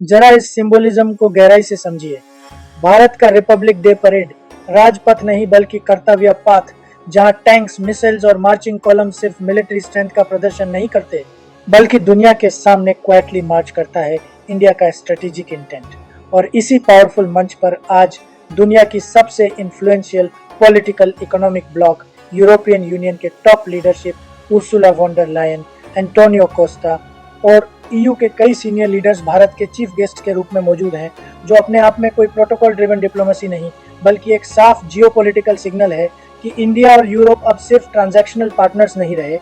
जरा इस सिंबोलिज्म को गहराई से समझिए। भारत का रिपब्लिक डे परेड राजपथ नहीं बल्कि कर्तव्य पाथ, जहां टैंक्स, मिसाइल्स और मार्चिंग कॉलम सिर्फ मिलिट्री स्ट्रेंथ का प्रदर्शन नहीं करते, बल्कि दुनिया के सामने क्वाइटली मार्च करता है इंडिया का स्ट्रेटेजिक इंटेंट। और इसी पावरफुल मंच पर आज दुनिया की सबसे influential political economic bloc European Union के top leadership Ursula von der Leyen, Antonio Costa और ईयू के कई सीनियर लीडर्स भारत के चीफ गेस्ट के रूप में मौजूद हैं, जो अपने आप में कोई प्रोटोकॉल ड्रिवन डिप्लोमेसी नहीं बल्कि एक साफ जियोपॉलिटिकल सिग्नल है कि इंडिया और यूरोप अब सिर्फ ट्रांजैक्शनल पार्टनर्स नहीं रहे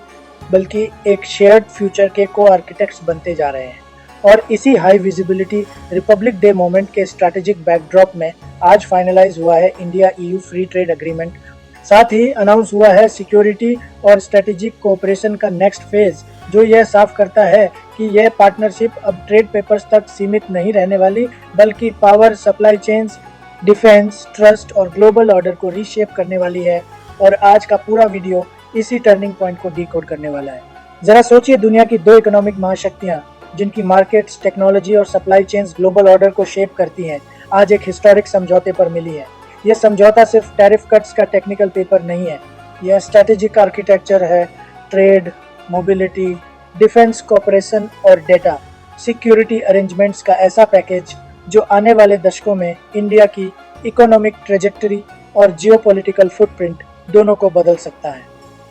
बल्कि एक शेयर्ड फ्यूचर के को आर्किटेक्ट्स बनते जा रहे हैं। और इसी high visibility Republic day moment के स्ट्रैटेजिक बैकड्रॉप में आज फाइनलाइज हुआ है India EU free trade agreement. साथ ही अनाउंस हुआ है सिक्योरिटी और स्ट्रेटेजिक कोऑपरेशन का नेक्स्ट फेज, जो यह साफ करता है कि यह पार्टनरशिप अब ट्रेड पेपर्स तक सीमित नहीं रहने वाली बल्कि power, supply chains, defence, trust और ग्लोबल ऑर्डर को रीशेप करने वाली है। और आज का पूरा वीडियो इसी टर्निंग पॉइंट को डिकोड करने वाला है। जरा सोचिए, दुनिया की दो इकोनॉमिक महाशक्तियां जिनकी मार्केट्स, टेक्नोलॉजी और सप्लाई चेन्स ग्लोबल ऑर्डर को शेप करती हैं, आज एक हिस्टोरिक समझौते पर मिली है। यह समझौता सिर्फ टैरिफ कट्स का टेक्निकल पेपर नहीं है, यह स्ट्रेटेजिक आर्किटेक्चर है। ट्रेड, मोबिलिटी, डिफेंस कोऑपरेशन और डेटा सिक्योरिटी अरेंजमेंट्स का ऐसा पैकेज जो आने वाले दशकों में इंडिया की इकोनॉमिक ट्रेजेक्टरी और जियोपॉलिटिकल फुटप्रिंट दोनों को बदल सकता है।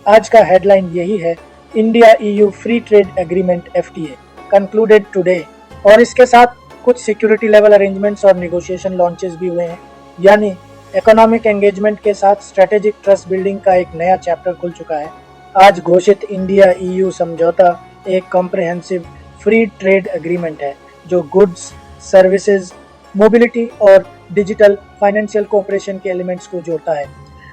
आज का हेडलाइन यही है, India EU free trade agreement FTA concluded today. और इसके साथ कुछ सिक्योरिटी लेवल अरेंजमेंट्स और नेगोशिएशन लॉन्चेस भी हुए हैं, यानी इकोनॉमिक एंगेजमेंट के साथ स्ट्रेटेजिक ट्रस्ट बिल्डिंग का एक नया चैप्टर खुल चुका है। आज घोषित इंडिया ईयू समझौता एक कॉम्प्रिहेंसिव फ्री ट्रेड एग्रीमेंट है जो गुड्स, सर्विसेज, मोबिलिटी और डिजिटल फाइनेंशियल कोऑपरेशन के एलिमेंट्स को जोड़ता है।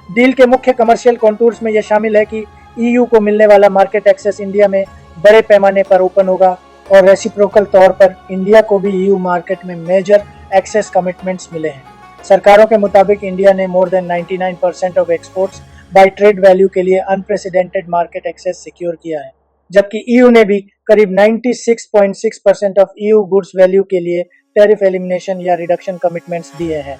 डील के मुख्य कमर्शियल कॉन्टूर्स में यह शामिल है कि ईयू को मिलने वाला मार्केट एक्सेस इंडिया में बड़े पैमाने पर ओपन होगा और रेसिप्रोकल तौर पर इंडिया को भी ईयू मार्केट में मेजर एक्सेस कमिटमेंट्स मिले हैं। सरकारों के मुताबिक इंडिया ने more than 99% of exports by trade value के लिए अनप्रेसिडेंटेड मार्केट एक्सेस सिक्योर किया है, जबकि ईयू ने भी करीब 96.6% ऑफ ईयू गुड्स वैल्यू के लिए टैरिफ एलिमिनेशन या रिडक्शन कमिटमेंट्स दिए हैं।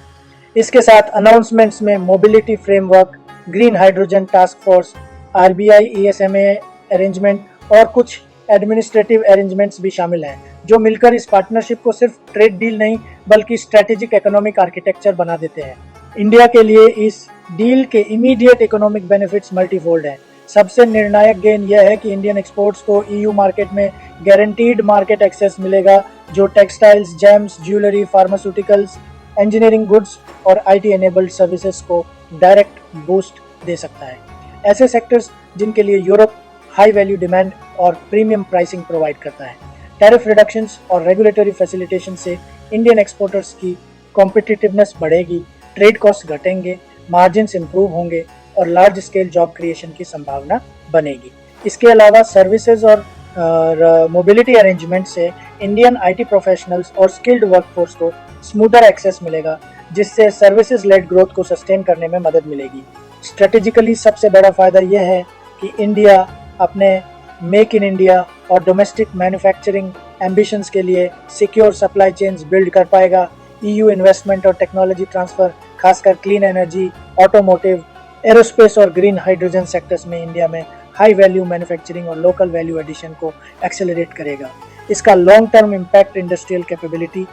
इसके साथ अनाउंसमेंट्स में mobility framework, green hydrogen task force, RBI ESMA arrangement और कुछ एडमिनिस्ट्रेटिव अरेंजमेंट्स भी शामिल हैं, जो मिलकर इस पार्टनरशिप को सिर्फ ट्रेड डील नहीं बल्कि स्ट्रेटेजिक इकोनॉमिक आर्किटेक्चर बना देते हैं। इंडिया के लिए इस डील के इमीडिएट इकोनॉमिक बेनिफिट्स मल्टीफोल्ड हैं। सबसे निर्णायक गेन यह है कि इंडियन एक्सपोर्ट्स को ईयू मार्केट में गारंटीड मार्केट एक्सेस मिलेगा, जो textiles, James, jewellery, pharmaceuticals, engineering goods और आईटी एनेबल्ड सर्विसेज को डायरेक्ट बूस्ट दे सकता है। ऐसे सेक्टर्स जिनके लिए यूरोप हाई वैल्यू डिमांड और प्रीमियम प्राइसिंग प्रोवाइड करता है। टैरिफ रिडक्शंस और रेगुलेटरी फैसिलिटेशन से इंडियन एक्सपोर्टर्स की कॉम्पिटिटिवनेस बढ़ेगी, ट्रेड कॉस्ट घटेंगे, मार्जिन्स इंप्रूव होंगे और लार्ज स्केल जॉब क्रिएशन की संभावना बनेगी। इसके अलावा सर्विसेज और मोबिलिटी अरेंजमेंट से इंडियन आईटी प्रोफेशनल्स और स्किल्ड वर्कफोर्स को स्मूदर एक्सेस मिलेगा, जिससे सर्विसेज लेड ग्रोथ को सस्टेन करने में मदद मिलेगी। स्ट्रेटेजिकली सबसे बड़ा फायदा यह है कि इंडिया अपने मेक इन इंडिया और डोमेस्टिक मैन्युफैक्चरिंग एम्बिशंस के लिए सिक्योर सप्लाई चेन्स बिल्ड कर पाएगा। ईयू इन्वेस्टमेंट और टेक्नोलॉजी ट्रांसफर, खासकर क्लीन एनर्जी, ऑटोमोटिव, एरोस्पेस और ग्रीन हाइड्रोजन सेक्टर्स में इंडिया में हाई वैल्यू मैन्युफैक्चरिंग और लोकल वैल्यू एडिशन को एक्सेलरेट करेगा। इसका long term impact industrial capability,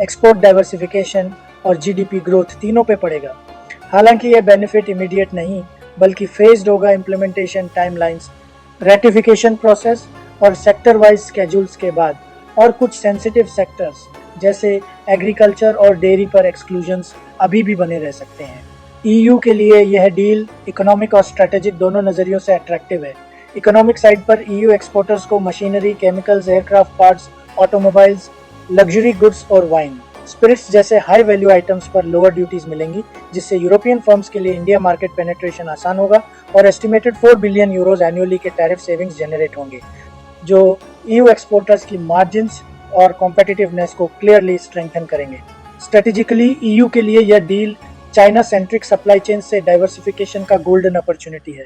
export diversification और जीडीपी ग्रोथ तीनों पे पड़ेगा। हालांकि यह बेनिफिट इमीडिएट नहीं बल्कि फेज्ड होगा। इम्प्लीमेंटेशन टाइमलाइंस, रेटिफिकेशन प्रोसेस और सेक्टर वाइज स्केड्यूल्स के बाद, और कुछ सेंसिटिव सेक्टर्स जैसे एग्रीकल्चर और डेयरी पर एक्सक्लूजन्स अभी भी बने रह सकते हैं। ईयू के लिए यह डील इकोनॉमिक और स्ट्रेटेजिक दोनों नजरियों से अट्रैक्टिव है। इकोनॉमिक साइड पर ईयू एक्सपोर्टर्स को machinery, chemicals, aircraft parts, automobiles, luxury goods और वाइन, स्पिरिट्स जैसे हाई वैल्यू आइटम्स पर लोअर ड्यूटीज मिलेंगी, जिससे यूरोपियन फर्म्स के लिए इंडिया मार्केट पेनिट्रेशन आसान होगा और एस्टिमेटेड 4 बिलियन यूरोज एनुअली के टैरिफ सेविंग्स जनरेट होंगे, जो ईयू एक्सपोर्टर्स की मार्जिन्स और कॉम्पिटिटिवनेस को क्लियरली स्ट्रेंथन करेंगे। स्ट्रेटेजिकली ईयू के लिए यह deal China centric supply chain से डाइवर्सिफिकेशन का गोल्डन अपॉर्चुनिटी है।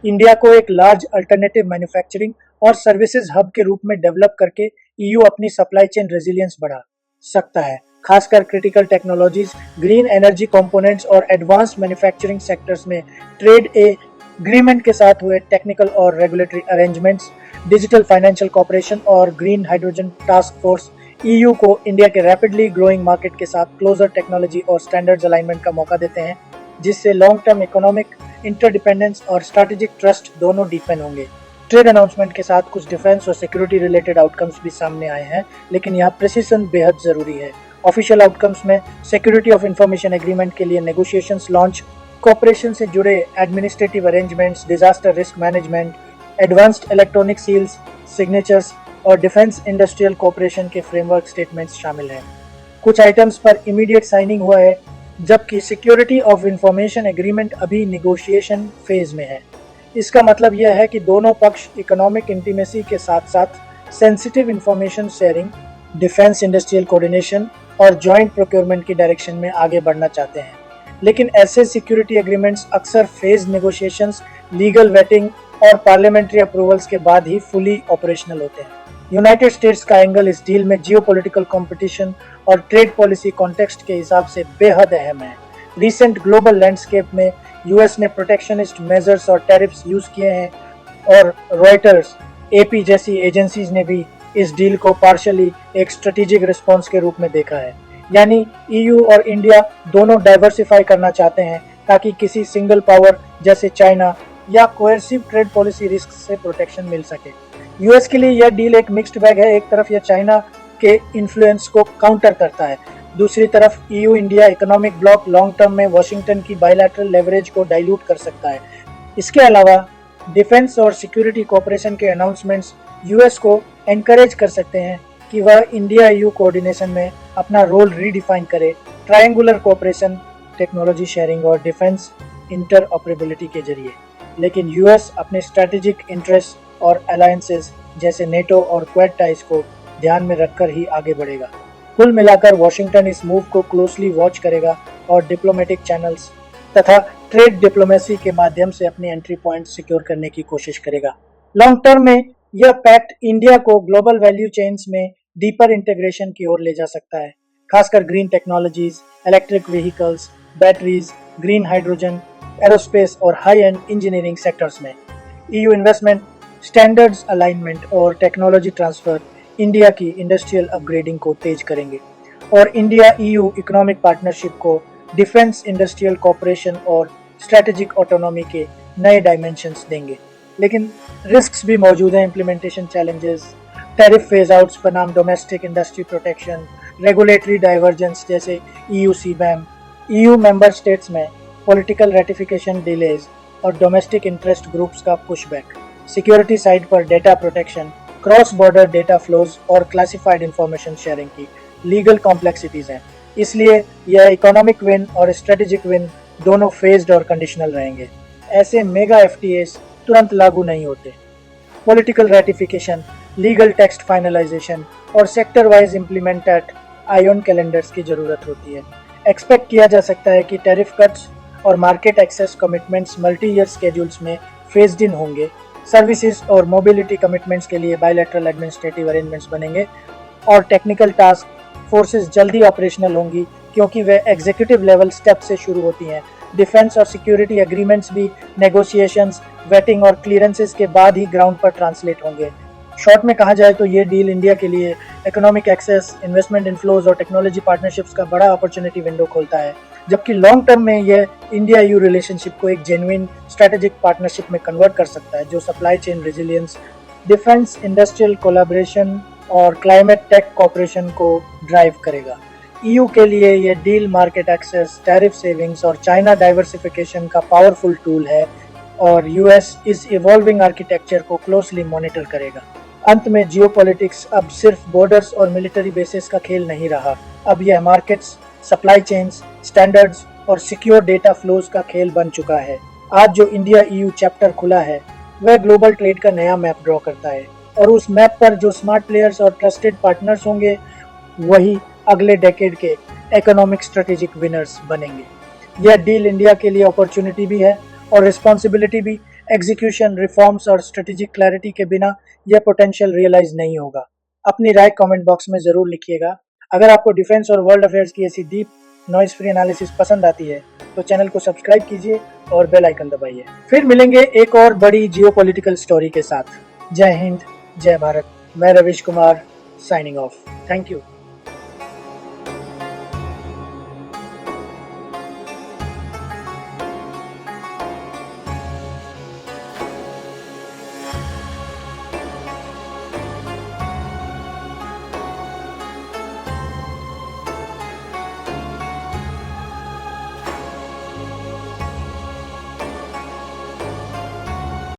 इंडिया को एक लार्ज अल्टरनेटिव मैन्युफैक्चरिंग और सर्विसेज हब के रूप में डेवलप करके ईयू अपनी सप्लाई चेन रेजिलियंस बढ़ा सकता है, खासकर critical technologies, green energy components और एडवांस्ड मैन्युफैक्चरिंग सेक्टर्स में ट्रेड एग्रीमेंट के साथ हुए टेक्निकल और regulatory arrangements, digital financial cooperation और green hydrogen task force EU को इंडिया के रैपिडली ग्रोइंग मार्केट के साथ क्लोजर टेक्नोलॉजी और स्टैंडर्ड्स अलाइनमेंट का मौका देते हैं, जिससे लॉन्ग टर्म इकोनॉमिक इंटरडिपेंडेंस और स्ट्रैटेजिक ट्रस्ट दोनों डीपन होंगे। ट्रेड अनाउंसमेंट के साथ कुछ डिफेंस और सिक्योरिटी रिलेटेड आउटकम्स भी सामने आए हैं, लेकिन यहाँ प्रिसिशन बेहद जरूरी है। ऑफिशियल आउटकम्स में सिक्योरिटी ऑफ इंफॉर्मेशन एग्रीमेंट के लिए नेगोशिएशंस लॉन्च, कॉपरेशन से जुड़े administrative arrangements, disaster risk management, advanced electronic seals, signatures और डिफेंस इंडस्ट्रियल कॉपरेशन के फ्रेमवर्क स्टेटमेंट्स शामिल हैं। कुछ आइटम्स पर इमीडिएट साइनिंग हुआ है, जबकि सिक्योरिटी ऑफ इंफॉर्मेशन एग्रीमेंट अभी निगोशिएशन फेज में है। इसका मतलब यह है कि दोनों पक्ष इकोनॉमिक इंटीमेसी के साथ साथ sensitive information sharing, defence industrial coordination और जॉइंट प्रोक्योरमेंट की डायरेक्शन में आगे बढ़ना चाहते हैं। लेकिन ऐसे सिक्योरिटी एग्रीमेंट्स अक्सर फेज नेगोशिएशंस, लीगल वेटिंग और पार्लियामेंट्री अप्रूवल्स के बाद ही फुली ऑपरेशनल होते हैं। यूनाइटेड स्टेट्स का एंगल इस डील में जियोपॉलिटिकल कंपटीशन और ट्रेड पॉलिसी कॉन्टेक्स्ट के हिसाब से बेहद अहम है। रिसेंट ग्लोबल लैंडस्केप में यूएस ने प्रोटेक्शनिस्ट मेजर्स और टैरिफ्स यूज किए हैं, और रॉयटर्स, एपी जैसी एजेंसीज ने भी इस डील को पार्शियली एक स्ट्रेटेजिक रिस्पॉन्स के रूप में देखा है। यानी ईयू और इंडिया दोनों डाइवर्सिफाई करना चाहते हैं ताकि किसी सिंगल पावर जैसे चाइना या कोएर्सिव ट्रेड पॉलिसी रिस्क से प्रोटेक्शन मिल सके। यूएस के लिए यह डील एक मिक्स्ड बैग है। एक तरफ यह चाइना के इन्फ्लुएंस को काउंटर करता है, दूसरी तरफ EU India economic block long term में वॉशिंगटन की बायलैटरल लेवरेज को डाइल्यूट कर सकता है। इसके अलावा डिफेंस और सिक्योरिटी कोऑपरेशन के अनाउंसमेंट्स यूएस को एनकरेज कर सकते हैं कि वह इंडिया ईयू कोऑर्डिनेशन में अपना रोल रीडिफाइन करे, ट्रायंगुलर कोऑपरेशन, टेक्नोलॉजी शेयरिंग और डिफेंस इंटरऑपरेबिलिटी के जरिए। लेकिन यूएस अपने स्ट्रैटेजिक इंटरेस्ट और अलायंसेस जैसे नेटो और क्वाड टाइज को ध्यान में रखकर ही आगे बढ़ेगा। कुल मिलाकर वॉशिंगटन इस मूव को क्लोजली वॉच करेगा और डिप्लोमेटिक चैनल्स तथा ट्रेड डिप्लोमेसी के माध्यम से अपने एंट्री पॉइंट सिक्योर करने की कोशिश करेगा। लॉन्ग टर्म में यह पैक्ट इंडिया को ग्लोबल वैल्यू चेन्स में डीपर इंटीग्रेशन की ओर ले जा सकता है, खासकर green technologies, electric vehicles, batteries, green hydrogen, aerospace और हाई एंड इंजीनियरिंग सेक्टर्स में। ईयू इन्वेस्टमेंट, स्टैंडर्ड्स अलाइनमेंट और टेक्नोलॉजी ट्रांसफर इंडिया की इंडस्ट्रियल अपग्रेडिंग को तेज करेंगे और इंडिया ईयू इकोनॉमिक पार्टनरशिप को डिफेंस इंडस्ट्रियल कॉपरेशन और स्ट्रेटेजिक ऑटोनॉमी के नए डायमेंशंस देंगे। लेकिन रिस्क्स भी मौजूद हैं। Implementation challenges, tariff phase outs बनाम domestic industry protection, regulatory divergence जैसे ईयू सीबैम, ईयू मेंबर स्टेट्स में पॉलिटिकल रेटिफिकेशन डिलेज और डोमेस्टिक इंटरेस्ट ग्रुप्स का पुशबैक। सिक्योरिटी साइड पर data protection, cross border data flows और क्लासिफाइड इंफॉर्मेशन शेयरिंग की legal complexities हैं। इसलिए यह इकोनॉमिक विन और स्ट्रेटेजिक विन दोनों फेज्ड और कंडीशनल रहेंगे। ऐसे मेगा एफटीएस तुरंत लागू नहीं होते। Political ratification, legal text finalisation और sector wise implemented ion calendars की जरूरत होती है। एक्सपेक्ट किया जा सकता है कि टैरिफ कट्स और market access commitments multi year schedules में फेज्ड इन होंगे। सर्विसेज और मोबिलिटी कमिटमेंट्स के लिए बायलैटरल एडमिनिस्ट्रेटिव अरेंजमेंट्स बनेंगे और टेक्निकल टास्क फोर्सेस जल्दी ऑपरेशनल होंगी क्योंकि वे एग्जीक्यूटिव लेवल स्टेप से शुरू होती हैं। डिफेंस और सिक्योरिटी एग्रीमेंट्स भी नेगोशिएशंस, वेटिंग और क्लियरेंसेस के बाद ही ग्राउंड पर ट्रांसलेट होंगे। शॉर्ट में कहा जाए तो ये डील इंडिया के लिए इकोनॉमिक एक्सेस, इन्वेस्टमेंट इनफ्लोज और टेक्नोलॉजी पार्टनरशिप्स का बड़ा अपॉर्चुनिटी विंडो खोलता है, जबकि लॉन्ग टर्म में यह इंडिया यू रिलेशनशिप को एक जेन्युइन स्ट्रेटेजिक पार्टनरशिप में कन्वर्ट कर सकता है जो supply chain resilience, defence industrial collaboration और क्लाइमेट टेक कॉपरेशन को ड्राइव करेगा। ईयू के लिए यह deal market access, tariff savings और चाइना डाइवर्सिफिकेशन का पावरफुल टूल है और यूएस इस इवॉल्विंग आर्किटेक्चर को क्लोजली मॉनिटर करेगा। अंत में जियोपॉलिटिक्स अब सिर्फ बॉर्डर्स और मिलिट्री बेसिस का खेल नहीं रहा, अब यह मार्केट्स, सप्लाई चेन्स, स्टैंडर्ड्स और सिक्योर डेटा फ्लोज का खेल बन चुका है। आज जो इंडिया ईयू चैप्टर खुला है वह ग्लोबल ट्रेड का नया मैप ड्रॉ करता है और उस मैप पर जो स्मार्ट प्लेयर्स और ट्रस्टेड पार्टनर्स होंगे वही अगले डेकेड के इकोनॉमिक स्ट्रेटेजिक विनर्स बनेंगे। यह डील इंडिया के लिए अपॉर्चुनिटी भी है और रिस्पॉन्सिबिलिटी भी। एग्जीक्यूशन, रिफॉर्म्स और स्ट्रेटेजिक क्लैरिटी के बिना यह पोटेंशियल रियलाइज नहीं होगा। अपनी राय कमेंट बॉक्स में जरूर लिखिएगा। अगर आपको डिफेंस और वर्ल्ड अफेयर्स की ऐसी डीप नॉइज फ्री एनालिसिस पसंद आती है तो चैनल को सब्सक्राइब कीजिए और बेल आइकन दबाइए। फिर मिलेंगे एक और बड़ी जियोपॉलिटिकल स्टोरी के साथ। जय हिंद, जय भारत। मैं Ravish Kumar signing off. Thank you.